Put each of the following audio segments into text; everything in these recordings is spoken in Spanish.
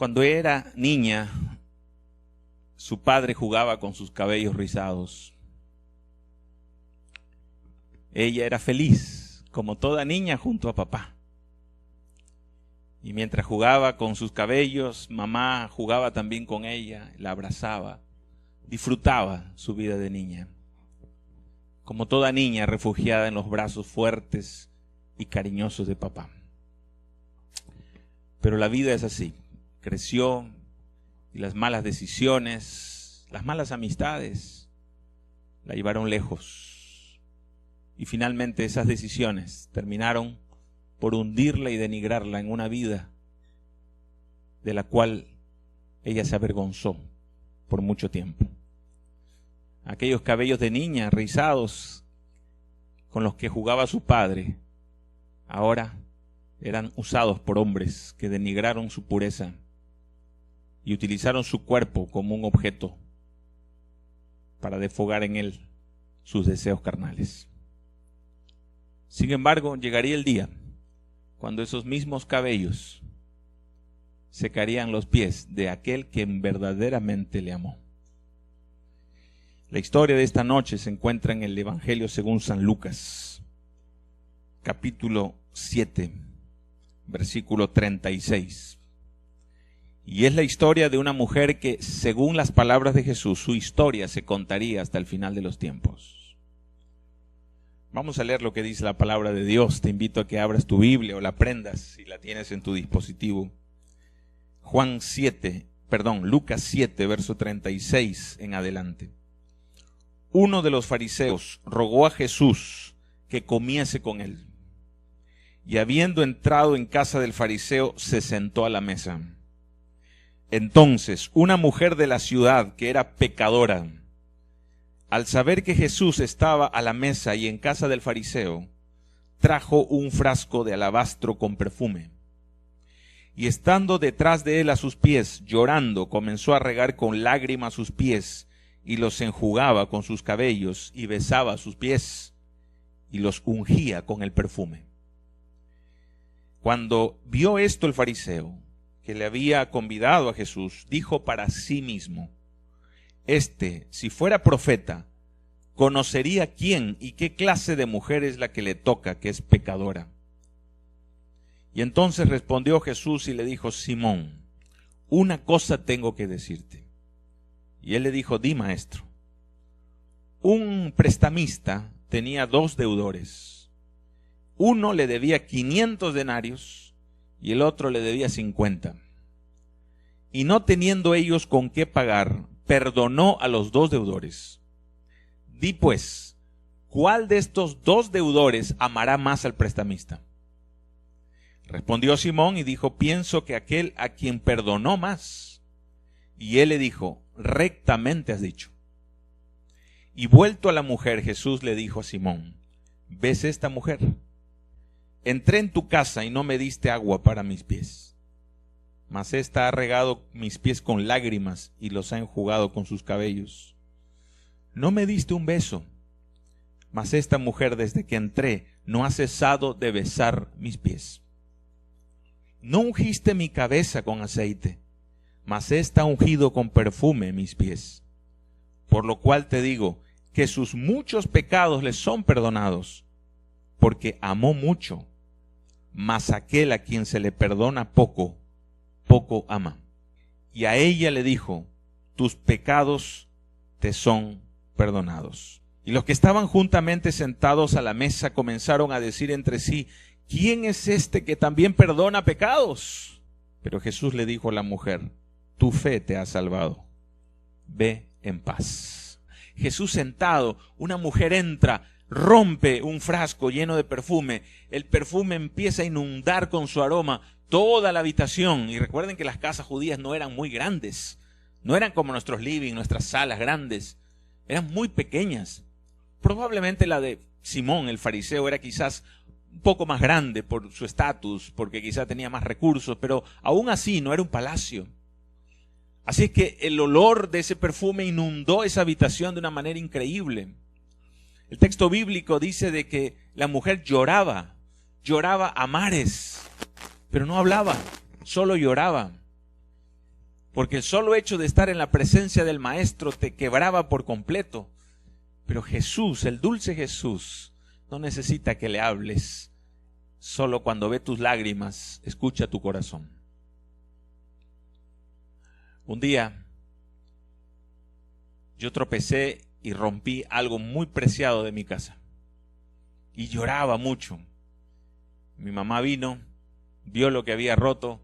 Cuando era niña, su padre jugaba con sus cabellos rizados. Ella era feliz, como toda niña, junto a papá. Y mientras jugaba con sus cabellos, mamá jugaba también con ella, la abrazaba, disfrutaba su vida de niña. Como toda niña refugiada en los brazos fuertes y cariñosos de papá. Pero la vida es así. Creció y las malas decisiones, las malas amistades la llevaron lejos. Y finalmente esas decisiones terminaron por hundirla y denigrarla en una vida de la cual ella se avergonzó por mucho tiempo. Aquellos cabellos de niña rizados con los que jugaba su padre, ahora eran usados por hombres que denigraron su pureza y utilizaron su cuerpo como un objeto para desfogar en él sus deseos carnales. Sin embargo, llegaría el día cuando esos mismos cabellos secarían los pies de aquel que verdaderamente le amó. La historia de esta noche se encuentra en el Evangelio según San Lucas, capítulo 7, versículo 36. Y es la historia de una mujer que, según las palabras de Jesús, su historia se contaría hasta el final de los tiempos. Vamos a leer lo que dice la palabra de Dios. Te invito a que abras tu Biblia o la prendas si la tienes en tu dispositivo. Lucas 7, verso 36 en adelante. Uno de los fariseos rogó a Jesús que comiese con él. Y habiendo entrado en casa del fariseo, se sentó a la mesa. Entonces, una mujer de la ciudad que era pecadora, al saber que Jesús estaba a la mesa y en casa del fariseo, trajo un frasco de alabastro con perfume. Y estando detrás de él a sus pies, llorando, comenzó a regar con lágrimas sus pies, y los enjugaba con sus cabellos, y besaba sus pies, y los ungía con el perfume. Cuando vio esto el fariseo, que le había convidado a Jesús, dijo para sí mismo: si fuera profeta, conocería quién y qué clase de mujer es la que le toca, que es pecadora. Y entonces respondió Jesús y le dijo: Simón, una cosa tengo que decirte. Y él le dijo: di, maestro. Un prestamista tenía 2 deudores. Uno le debía 500 denarios y el otro le debía 50. Y no teniendo ellos con qué pagar, perdonó a los 2 deudores. Di pues, ¿cuál de estos 2 deudores amará más al prestamista? Respondió Simón y dijo: pienso que aquel a quien perdonó más. Y él le dijo: rectamente has dicho. Y vuelto a la mujer, Jesús le dijo a Simón: ¿ves esta mujer? Entré en tu casa y no me diste agua para mis pies, mas ésta ha regado mis pies con lágrimas y los ha enjugado con sus cabellos. No me diste un beso, mas esta mujer desde que entré no ha cesado de besar mis pies. No ungiste mi cabeza con aceite, mas ésta ha ungido con perfume mis pies. Por lo cual te digo que sus muchos pecados les son perdonados, porque amó mucho. Mas aquel a quien se le perdona poco, poco ama. Y a ella le dijo: tus pecados te son perdonados. Y los que estaban juntamente sentados a la mesa comenzaron a decir entre sí: ¿quién es este que también perdona pecados? Pero Jesús le dijo a la mujer: tu fe te ha salvado. Ve en paz. Jesús sentado, una mujer entra, rompe un frasco lleno de perfume. El perfume empieza a inundar con su aroma toda la habitación. Y recuerden que las casas judías no eran muy grandes. No eran como nuestros living, nuestras salas grandes. Eran muy pequeñas. Probablemente la de Simón, el fariseo, era quizás un poco más grande por su estatus, porque quizás tenía más recursos, pero aún así no era un palacio. Así es que el olor de ese perfume inundó esa habitación de una manera increíble. El texto bíblico dice de que la mujer lloraba a mares, pero no hablaba, solo lloraba. porque el solo hecho de estar en la presencia del Maestro te quebraba por completo. Pero Jesús, el dulce Jesús, no necesita que le hables. Solo cuando ve tus lágrimas, escucha tu corazón. Un día yo tropecé y rompí algo muy preciado de mi casa. Y lloraba mucho. Mi mamá vino, vio lo que había roto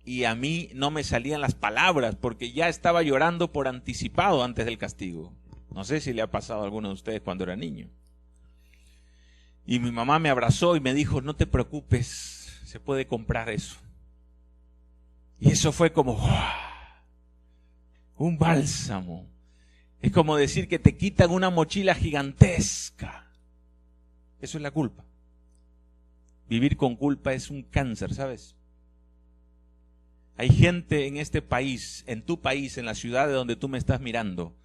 y a mí no me salían las palabras porque ya estaba llorando por anticipado antes del castigo. No sé si le ha pasado a alguno de ustedes cuando era niño. Y mi mamá me abrazó y me dijo, no te preocupes, se puede comprar eso. Y eso fue como un bálsamo. Es como decir que te quitan una mochila gigantesca. Eso es la culpa. Vivir con culpa es un cáncer, ¿sabes? Hay gente en este país, en tu país, en la ciudad de donde tú me estás mirando,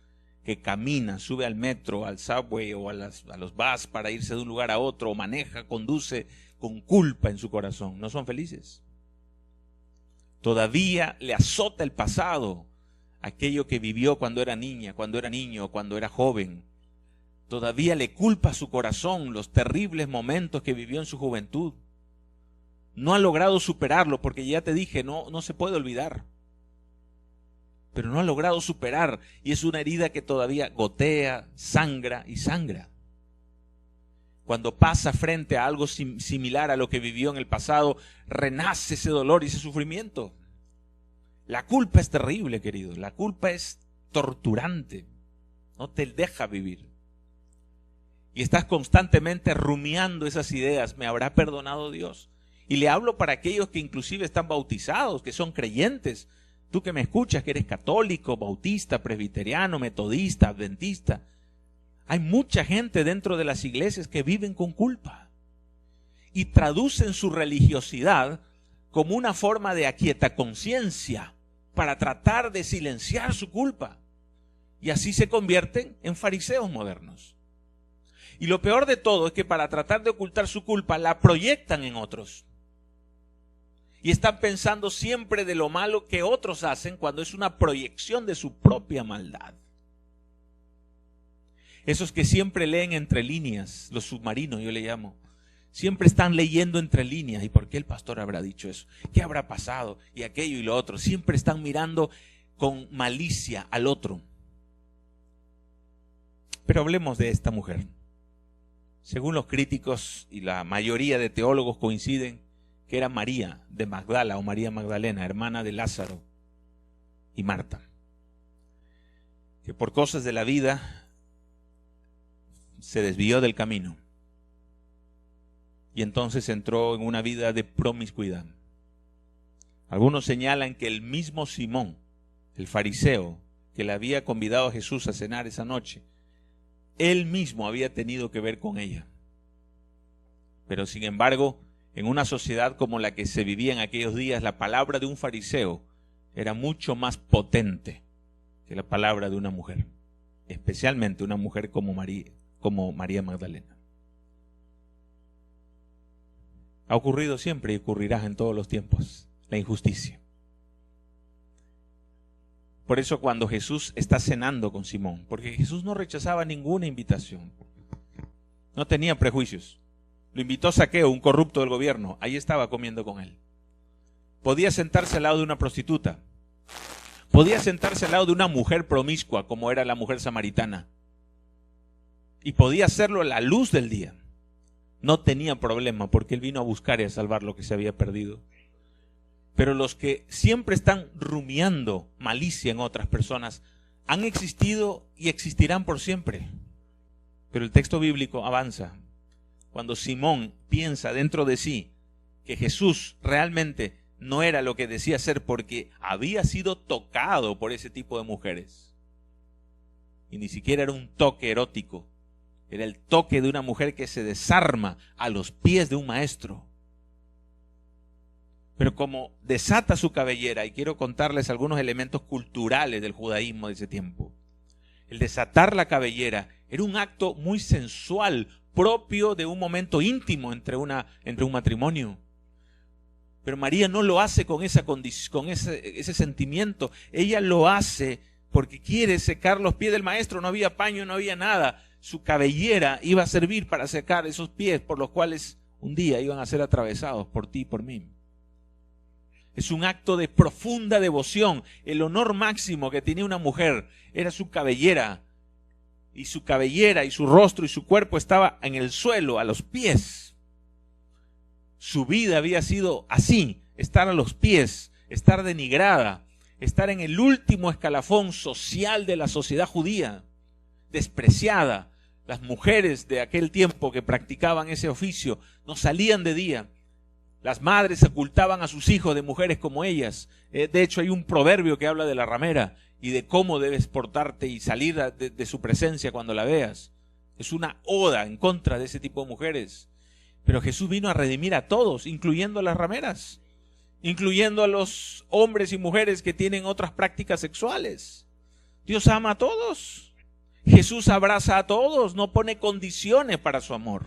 que camina, sube al metro, al subway o a los bus para irse de un lugar a otro, o maneja, conduce con culpa en su corazón. No son felices. Todavía le azota el pasado, aquello que vivió cuando era niña, cuando era niño, cuando era joven. Todavía le culpa a su corazón los terribles momentos que vivió en su juventud. No ha logrado superarlo, porque ya te dije, no se puede olvidar. Pero no ha logrado superar, y es una herida que todavía gotea, sangra y sangra. Cuando pasa frente a algo similar a lo que vivió en el pasado, renace ese dolor y ese sufrimiento. La culpa es terrible, querido. La culpa es torturante. No te deja vivir. Y estás constantemente rumiando esas ideas. ¿Me habrá perdonado Dios? Y le hablo para aquellos que inclusive están bautizados, que son creyentes. Tú que me escuchas, que eres católico, bautista, presbiteriano, metodista, adventista. Hay mucha gente dentro de las iglesias que viven con culpa. Y traducen su religiosidad como una forma de aquietaconciencia para tratar de silenciar su culpa. Y así se convierten en fariseos modernos. Y lo peor de todo es que para tratar de ocultar su culpa la proyectan en otros. Y están pensando siempre de lo malo que otros hacen cuando es una proyección de su propia maldad. Esos que siempre leen entre líneas, los submarinos yo le llamo, siempre están leyendo entre líneas. ¿Y por qué el pastor habrá dicho eso? ¿Qué habrá pasado? Y aquello y lo otro. Siempre están mirando con malicia al otro. Pero hablemos de esta mujer. Según los críticos y la mayoría de teólogos coinciden que era María de Magdala o María Magdalena, hermana de Lázaro y Marta, que por cosas de la vida se desvió del camino y entonces entró en una vida de promiscuidad. Algunos señalan que el mismo Simón, el fariseo, que le había convidado a Jesús a cenar esa noche, él mismo había tenido que ver con ella. Pero sin embargo, en una sociedad como la que se vivía en aquellos días, la palabra de un fariseo era mucho más potente que la palabra de una mujer, especialmente una mujer como María Magdalena. Ha ocurrido siempre y ocurrirá en todos los tiempos la injusticia. Por eso cuando Jesús está cenando con Simón, porque Jesús no rechazaba ninguna invitación, no tenía prejuicios. Lo invitó Zaqueo, un corrupto del gobierno. Ahí estaba comiendo con él. Podía sentarse al lado de una prostituta. Podía sentarse al lado de una mujer promiscua, como era la mujer samaritana. Y podía hacerlo a la luz del día. No tenía problema, porque él vino a buscar y a salvar lo que se había perdido. Pero los que siempre están rumiando malicia en otras personas han existido y existirán por siempre. Pero el texto bíblico avanza. Cuando Simón piensa dentro de sí que Jesús realmente no era lo que decía ser porque había sido tocado por ese tipo de mujeres. Y ni siquiera era un toque erótico, era el toque de una mujer que se desarma a los pies de un maestro. Pero como desata su cabellera, y quiero contarles algunos elementos culturales del judaísmo de ese tiempo, el desatar la cabellera era un acto muy sensual, propio de un momento íntimo entre un matrimonio. Pero María no lo hace con esa con ese sentimiento. Ella lo hace porque quiere secar los pies del maestro. No había paño, no había nada. Su cabellera iba a servir para secar esos pies por los cuales un día iban a ser atravesados por ti y por mí. Es un acto de profunda devoción. El honor máximo que tenía una mujer era su cabellera. Y su cabellera y su rostro y su cuerpo estaba en el suelo, a los pies. Su vida había sido así, estar a los pies, estar denigrada, estar en el último escalafón social de la sociedad judía, despreciada. Las mujeres de aquel tiempo que practicaban ese oficio no salían de día. Las madres ocultaban a sus hijos de mujeres como ellas. De hecho, hay un proverbio que habla de la ramera y de cómo debes portarte y salir de su presencia cuando la veas. Es una oda en contra de ese tipo de mujeres. Pero Jesús vino a redimir a todos, incluyendo a las rameras, incluyendo a los hombres y mujeres que tienen otras prácticas sexuales. Dios ama a todos. Jesús abraza a todos, no pone condiciones para su amor.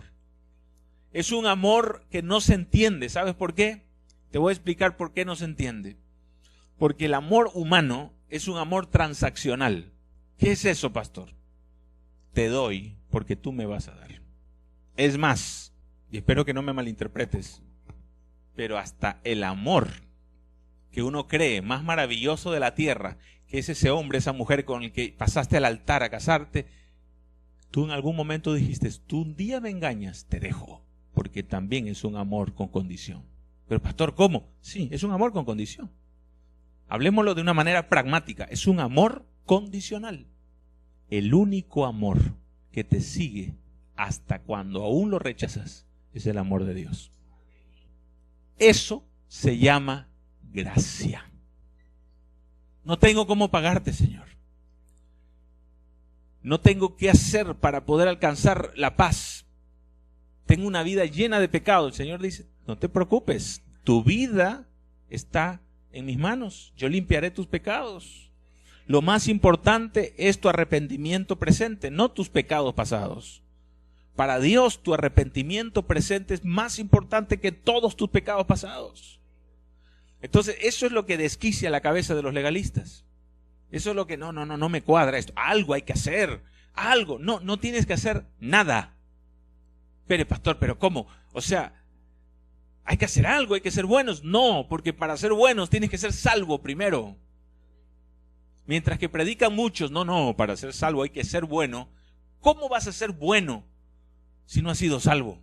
Es un amor que no se entiende. ¿Sabes por qué? Te voy a explicar por qué no se entiende. Porque el amor humano es un amor transaccional. ¿Qué es eso, pastor? Te doy porque tú me vas a dar. Es más, y espero que no me malinterpretes, pero hasta el amor que uno cree más maravilloso de la tierra, que es ese hombre, esa mujer con el que pasaste al altar a casarte, tú en algún momento dijiste, tú un día me engañas, te dejo, porque también es un amor con condición. Pero pastor, ¿cómo? Sí, es un amor con condición. Hablemoslo de una manera pragmática, es un amor condicional. El único amor que te sigue hasta cuando aún lo rechazas es el amor de Dios. Eso se llama gracia. No tengo cómo pagarte, Señor. No tengo qué hacer para poder alcanzar la paz. Tengo una vida llena de pecado. El Señor dice, no te preocupes, tu vida está en mis manos. Yo limpiaré tus pecados. Lo más importante es tu arrepentimiento presente, no tus pecados pasados. Para Dios, tu arrepentimiento presente es más importante que todos tus pecados pasados. Entonces, eso es lo que desquicia la cabeza de los legalistas. Eso es lo que no me cuadra esto. Algo hay que hacer, algo. No tienes que hacer nada. Pero pastor, ¿pero cómo? O sea, hay que hacer algo, hay que ser buenos. No, porque para ser buenos tienes que ser salvo primero. Mientras que predican muchos, para ser salvo hay que ser bueno. ¿Cómo vas a ser bueno si no has sido salvo?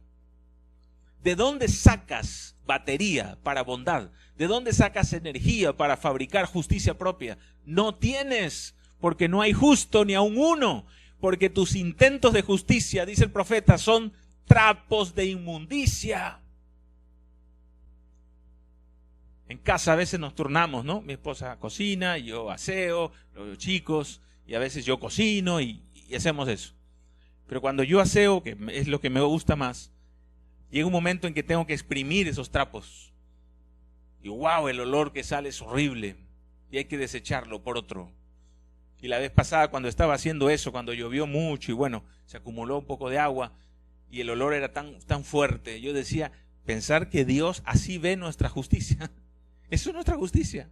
¿De dónde sacas batería para bondad? ¿De dónde sacas energía para fabricar justicia propia? No tienes, porque no hay justo ni aun uno, porque tus intentos de justicia, dice el profeta, son trapos de inmundicia. En casa a veces nos turnamos, ¿no? Mi esposa cocina, yo aseo, los chicos, y a veces yo cocino y hacemos eso. Pero cuando yo aseo, que es lo que me gusta más, llega un momento en que tengo que exprimir esos trapos. Y wow, el olor que sale es horrible. Y hay que desecharlo por otro. Y la vez pasada cuando estaba haciendo eso, cuando llovió mucho y bueno, se acumuló un poco de agua y el olor era tan fuerte, yo decía, pensar que Dios así ve nuestra justicia. Eso es nuestra justicia.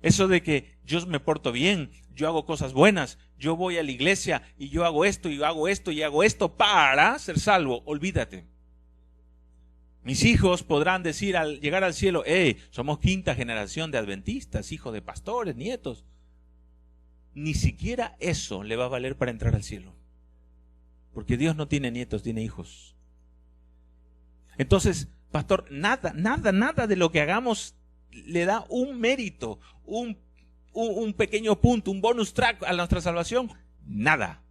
Eso de que yo me porto bien, yo hago cosas buenas, yo voy a la iglesia y yo hago esto y hago esto y hago esto para ser salvo. Olvídate. Mis hijos podrán decir al llegar al cielo, somos quinta generación de adventistas, hijos de pastores, nietos. Ni siquiera eso le va a valer para entrar al cielo. Porque Dios no tiene nietos, tiene hijos. Entonces, pastor, nada de lo que hagamos le da un mérito, un pequeño punto, un bonus track a nuestra salvación. Nada.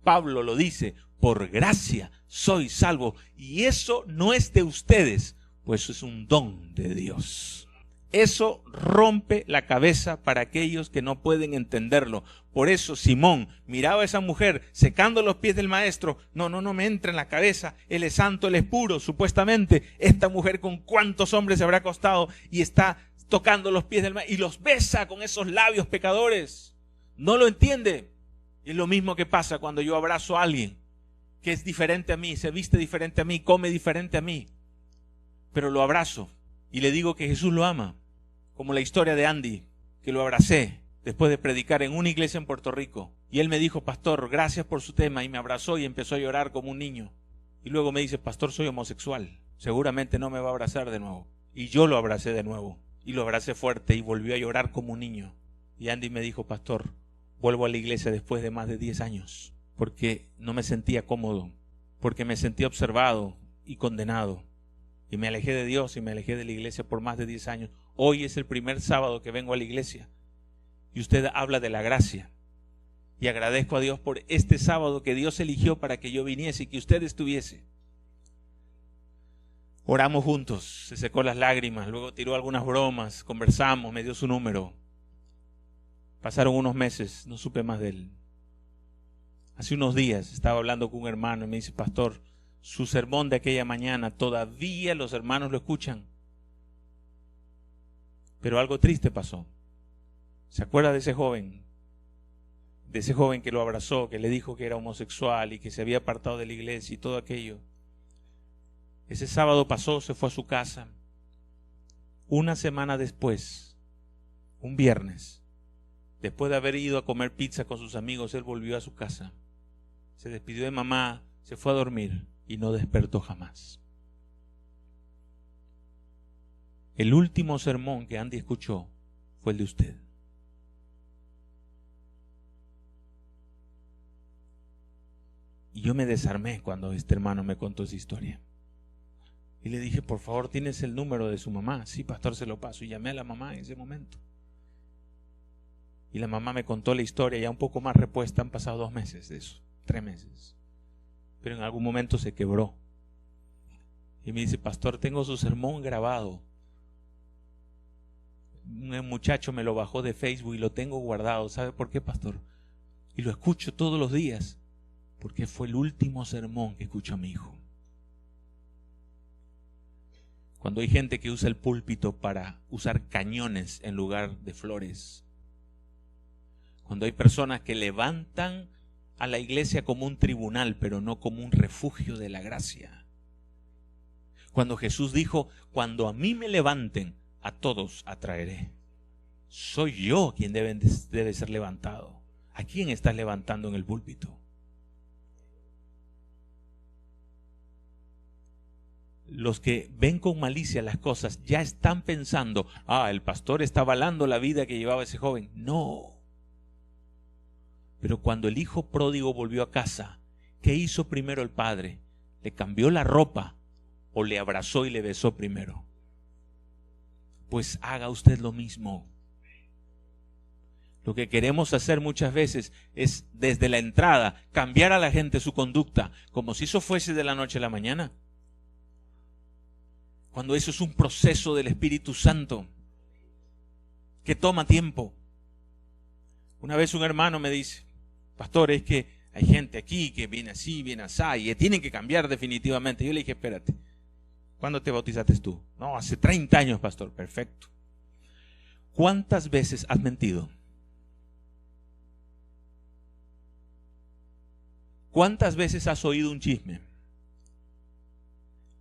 Pablo lo dice, por gracia soy salvo. Y eso no es de ustedes, pues es un don de Dios. Eso rompe la cabeza para aquellos que no pueden entenderlo. Por eso Simón miraba a esa mujer secando los pies del maestro. No me entra en la cabeza. Él es santo, él es puro. Supuestamente esta mujer con cuántos hombres se habrá acostado y está tocando los pies del maestro y los besa con esos labios pecadores. No lo entiende. Es lo mismo que pasa cuando yo abrazo a alguien que es diferente a mí, se viste diferente a mí, come diferente a mí. Pero lo abrazo. y le digo que Jesús lo ama, como la historia de Andy, que lo abracé después de predicar en una iglesia en Puerto Rico. Y él me dijo, pastor, gracias por su tema, y me abrazó y empezó a llorar como un niño. Y luego me dice, pastor, soy homosexual, seguramente no me va a abrazar de nuevo. Y yo lo abracé de nuevo, y lo abracé fuerte y volvió a llorar como un niño. Y Andy me dijo, pastor, vuelvo a la iglesia después de más de 10 años, porque no me sentía cómodo, porque me sentía observado y condenado. Y me alejé de Dios y me alejé de la iglesia por más de 10 años. Hoy es el primer sábado que vengo a la iglesia y usted habla de la gracia. Y agradezco a Dios por este sábado que Dios eligió para que yo viniese y que usted estuviese. Oramos juntos, se secó las lágrimas, luego tiró algunas bromas, conversamos, me dio su número. Pasaron unos meses, no supe más de él. Hace unos días estaba hablando con un hermano y me dice, pastor, su sermón de aquella mañana todavía los hermanos lo escuchan. Pero algo triste pasó. ¿Se acuerda de ese joven? De ese joven que lo abrazó, que le dijo que era homosexual y que se había apartado de la iglesia y todo aquello. Ese sábado pasó, se fue a su casa. Una semana después, un viernes, después de haber ido a comer pizza con sus amigos, él volvió a su casa. Se despidió de mamá, se fue a dormir y no despertó jamás. El último sermón que Andy escuchó fue el de usted. Y yo me desarmé cuando este hermano me contó esa historia. Y le dije, por favor, ¿tienes el número de su mamá? Sí, pastor, se lo paso. Y llamé a la mamá en ese momento. Y la mamá me contó la historia, ya un poco más repuesta. Han pasado 2 meses de eso, 3 meses. Pero en algún momento se quebró. Y me dice, pastor, tengo su sermón grabado. Un muchacho me lo bajó de Facebook y lo tengo guardado. ¿Sabe por qué, pastor? Y lo escucho todos los días. Porque fue el último sermón que escuchó a mi hijo. Cuando hay gente que usa el púlpito para usar cañones en lugar de flores. Cuando hay personas que levantan a la iglesia como un tribunal, pero no como un refugio de la gracia. Cuando Jesús dijo, cuando a mí me levanten, a todos atraeré. Soy yo quien debe ser levantado. ¿A quién estás levantando en el púlpito? Los que ven con malicia las cosas ya están pensando, el pastor está avalando la vida que llevaba ese joven. No. Pero cuando el hijo pródigo volvió a casa, ¿qué hizo primero el padre? ¿Le cambió la ropa o le abrazó y le besó primero? Pues haga usted lo mismo. Lo que queremos hacer muchas veces es desde la entrada cambiar a la gente su conducta, como si eso fuese de la noche a la mañana. Cuando eso es un proceso del Espíritu Santo que toma tiempo. Una vez un hermano me dice, pastor, es que hay gente aquí que viene así, viene así, y tienen que cambiar definitivamente. Yo le dije, espérate, ¿cuándo te bautizaste tú? No, hace 30 años, pastor. Perfecto. ¿Cuántas veces has mentido? ¿Cuántas veces has oído un chisme?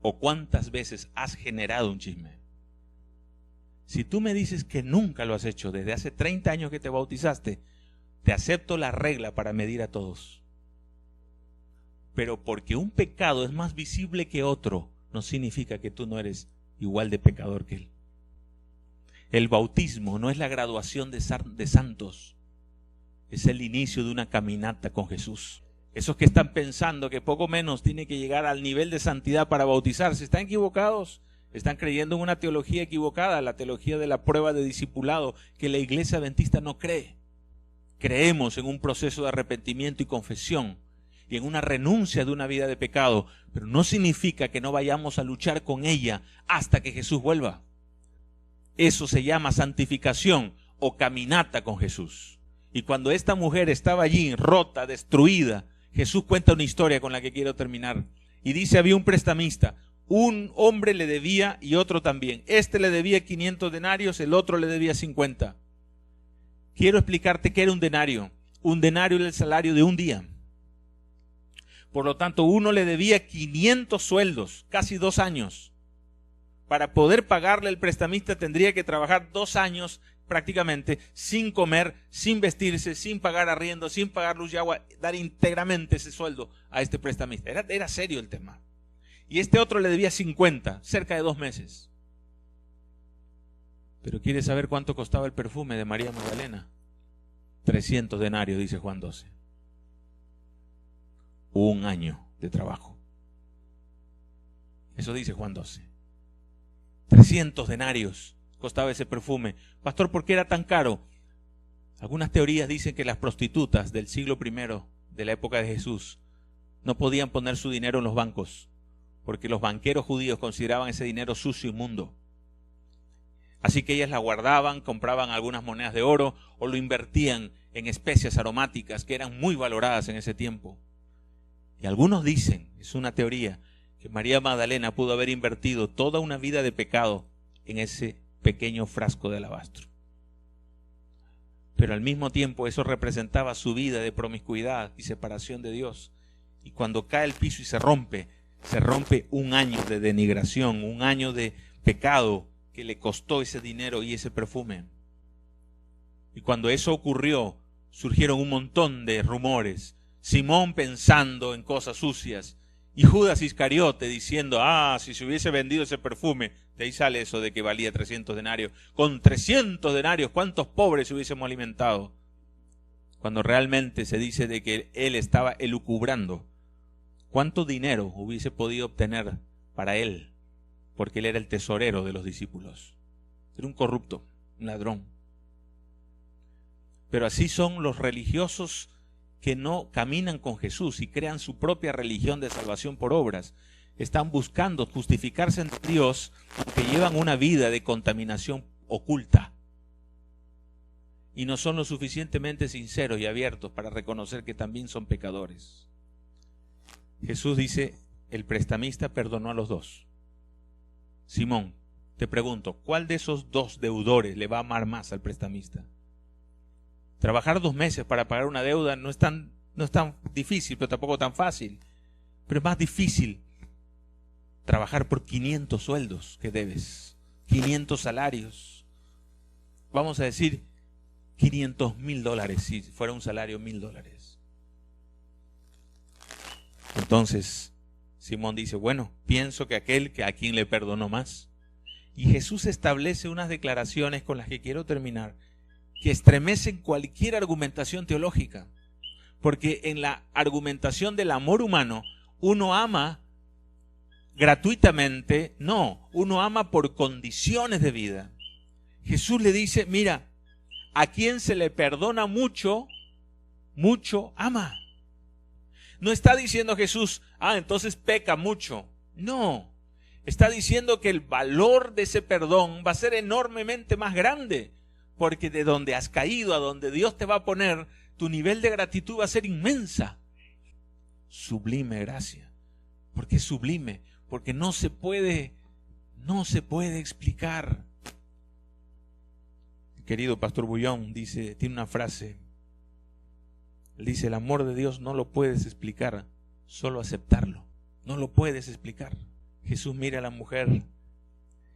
¿O cuántas veces has generado un chisme? Si tú me dices que nunca lo has hecho desde hace 30 años que te bautizaste, te acepto la regla para medir a todos. Pero porque un pecado es más visible que otro, no significa que tú no eres igual de pecador que él. El bautismo no es la graduación de santos, es el inicio de una caminata con Jesús. Esos que están pensando que poco menos tiene que llegar al nivel de santidad para bautizarse, están equivocados, están creyendo en una teología equivocada, la teología de la prueba de discipulado, que la iglesia adventista no cree. Creemos en un proceso de arrepentimiento y confesión y en una renuncia de una vida de pecado, pero no significa que no vayamos a luchar con ella hasta que Jesús vuelva. Eso se llama santificación o caminata con Jesús. Y cuando esta mujer estaba allí rota, destruida, Jesús cuenta una historia con la que quiero terminar. Y dice, había un prestamista. Un hombre le debía y otro también. Este le debía 500 denarios, el otro le debía 50. Quiero explicarte qué era un denario. Un denario era el salario de un día. Por lo tanto, uno le debía 500 sueldos, casi 2 años. Para poder pagarle, el prestamista tendría que trabajar 2 años prácticamente sin comer, sin vestirse, sin pagar arriendo, sin pagar luz y agua, dar íntegramente ese sueldo a este prestamista. Era serio el tema. Y este otro le debía 50, cerca de 2 meses. Pero ¿quiere saber cuánto costaba el perfume de María Magdalena? 300 denarios, dice Juan 12. 1 año de trabajo. Eso dice Juan 12. 300 denarios costaba ese perfume. Pastor, ¿por qué era tan caro? Algunas teorías dicen que las prostitutas del siglo I, de la época de Jesús, no podían poner su dinero en los bancos, porque los banqueros judíos consideraban ese dinero sucio, inmundo. Así que ellas la guardaban, compraban algunas monedas de oro o lo invertían en especias aromáticas que eran muy valoradas en ese tiempo. Y algunos dicen, es una teoría, que María Magdalena pudo haber invertido toda una vida de pecado en ese pequeño frasco de alabastro. Pero al mismo tiempo eso representaba su vida de promiscuidad y separación de Dios. Y cuando cae el piso y se rompe 1 año de denigración, 1 año de pecado que le costó ese dinero y ese perfume. Y cuando eso ocurrió, surgieron un montón de rumores. Simón pensando en cosas sucias y Judas Iscariote diciendo, si se hubiese vendido ese perfume, de ahí sale eso de que valía 300 denarios. Con 300 denarios, ¿cuántos pobres hubiésemos alimentado? Cuando realmente se dice de que él estaba elucubrando. ¿Cuánto dinero hubiese podido obtener para él? Porque él era el tesorero de los discípulos. Era un corrupto, un ladrón. Pero así son los religiosos que no caminan con Jesús y crean su propia religión de salvación por obras. Están buscando justificarse ante Dios, aunque llevan una vida de contaminación oculta. Y no son lo suficientemente sinceros y abiertos para reconocer que también son pecadores. Jesús dice, el prestamista perdonó a los 2. Simón, te pregunto, ¿cuál de esos 2 deudores le va a amar más al prestamista? Trabajar 2 meses para pagar una deuda no es tan difícil, pero tampoco tan fácil. Pero es más difícil trabajar por 500 sueldos que debes, 500 salarios. Vamos a decir $500,000 si fuera un salario $1,000. Entonces Simón dice, bueno, pienso que aquel a quien le perdonó más. Y Jesús establece unas declaraciones con las que quiero terminar, que estremecen cualquier argumentación teológica. Porque en la argumentación del amor humano, uno ama gratuitamente, no, uno ama por condiciones de vida. Jesús le dice, mira, a quien se le perdona mucho, mucho ama. No está diciendo Jesús, entonces peca mucho. No, está diciendo que el valor de ese perdón va a ser enormemente más grande, porque de donde has caído a donde Dios te va a poner, tu nivel de gratitud va a ser inmensa. Sublime gracia, porque es sublime, porque no se puede explicar. El querido pastor Bullón tiene una frase. Él dice, el amor de Dios no lo puedes explicar, solo aceptarlo. No lo puedes explicar. Jesús mira a la mujer,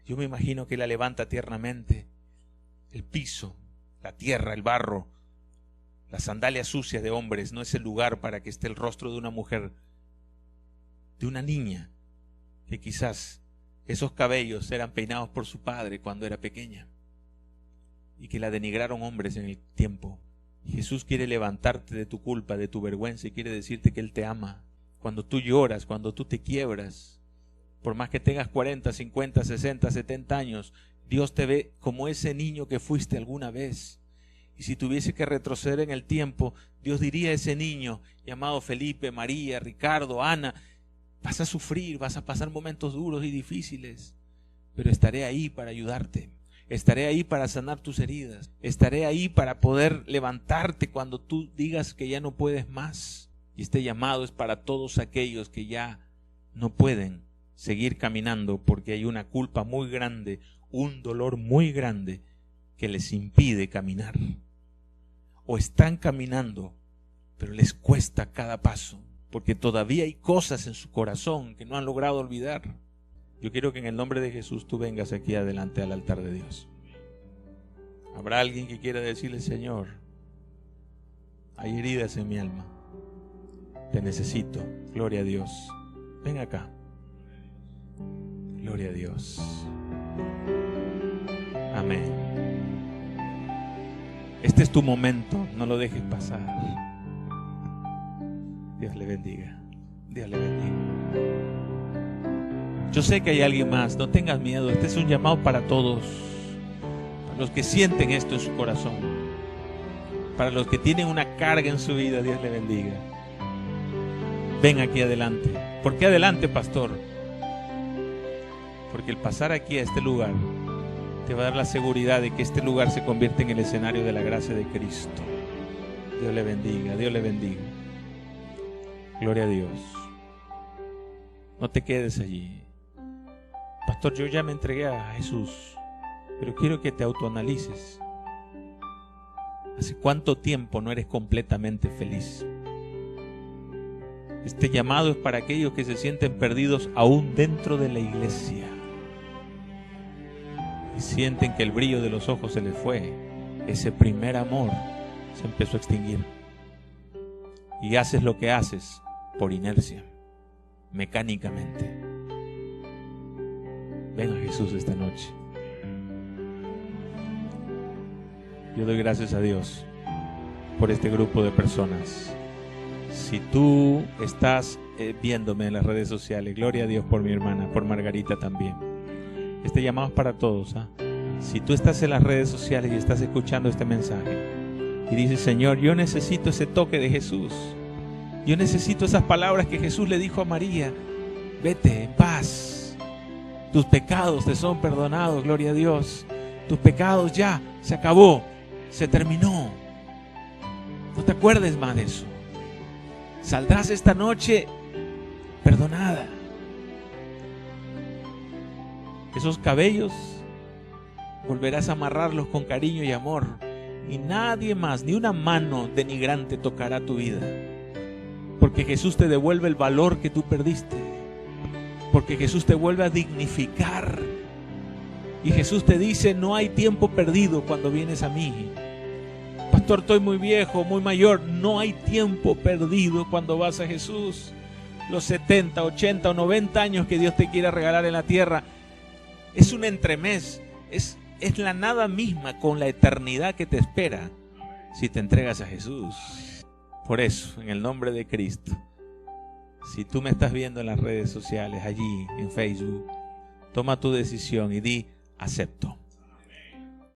yo me imagino que la levanta tiernamente. El piso, la tierra, el barro, las sandalias sucias de hombres no es el lugar para que esté el rostro de una mujer, de una niña, que quizás esos cabellos eran peinados por su padre cuando era pequeña y que la denigraron hombres en el tiempo. Jesús quiere levantarte de tu culpa, de tu vergüenza, y quiere decirte que Él te ama. Cuando tú lloras, cuando tú te quiebras, por más que tengas 40, 50, 60, 70 años, Dios te ve como ese niño que fuiste alguna vez. Y si tuviese que retroceder en el tiempo, Dios diría a ese niño llamado Felipe, María, Ricardo, Ana, vas a sufrir, vas a pasar momentos duros y difíciles, pero estaré ahí para ayudarte. Estaré ahí para sanar tus heridas. Estaré ahí para poder levantarte cuando tú digas que ya no puedes más. Y este llamado es para todos aquellos que ya no pueden seguir caminando porque hay una culpa muy grande, un dolor muy grande que les impide caminar. O están caminando, pero les cuesta cada paso, porque todavía hay cosas en su corazón que no han logrado olvidar. Yo quiero que en el nombre de Jesús tú vengas aquí adelante al altar de Dios. Habrá alguien que quiera decirle: Señor, hay heridas en mi alma, te necesito. Gloria a Dios. Ven acá. Gloria a Dios. Amén. Este es tu momento, no lo dejes pasar. Dios le bendiga. Dios le bendiga. Yo sé que hay alguien más, no tengas miedo. Este es un llamado para todos, para los que sienten esto en su corazón, para los que tienen una carga en su vida. Dios le bendiga. Ven aquí adelante. ¿Por qué adelante, pastor? Porque el pasar aquí a este lugar te va a dar la seguridad de que este lugar se convierte en el escenario de la gracia de Cristo. Dios le bendiga, Dios le bendiga. Gloria a Dios. No te quedes allí. Pastor, yo ya me entregué a Jesús, pero quiero que te autoanalices. ¿Hace cuánto tiempo no eres completamente feliz? Este llamado es para aquellos que se sienten perdidos aún dentro de la iglesia y sienten que el brillo de los ojos se les fue. Ese primer amor se empezó a extinguir y haces lo que haces por inercia, mecánicamente. Ven a Jesús esta noche. Yo doy gracias a Dios por este grupo de personas. Si tú estás viéndome en las redes sociales, gloria a Dios por mi hermana, por Margarita también. Este llamado es para todos. Si tú estás en las redes sociales y estás escuchando este mensaje y dices: Señor, yo necesito ese toque de Jesús. Yo necesito esas palabras que Jesús le dijo a María: vete en paz. Tus pecados te son perdonados, gloria a Dios. Tus pecados ya, se acabó, se terminó. No te acuerdes más de eso. Saldrás esta noche perdonada. Esos cabellos volverás a amarrarlos con cariño y amor, y nadie más, ni una mano denigrante tocará tu vida, porque Jesús te devuelve el valor que tú perdiste, porque Jesús te vuelve a dignificar, y Jesús te dice: no hay tiempo perdido cuando vienes a mí. Pastor, estoy muy viejo, muy mayor. No hay tiempo perdido cuando vas a Jesús. Los 70, 80 o 90 años que Dios te quiera regalar en la tierra es un entremés, es la nada misma con la eternidad que te espera si te entregas a Jesús. Por eso, en el nombre de Cristo, si tú me estás viendo en las redes sociales, allí en Facebook, toma tu decisión y di: acepto.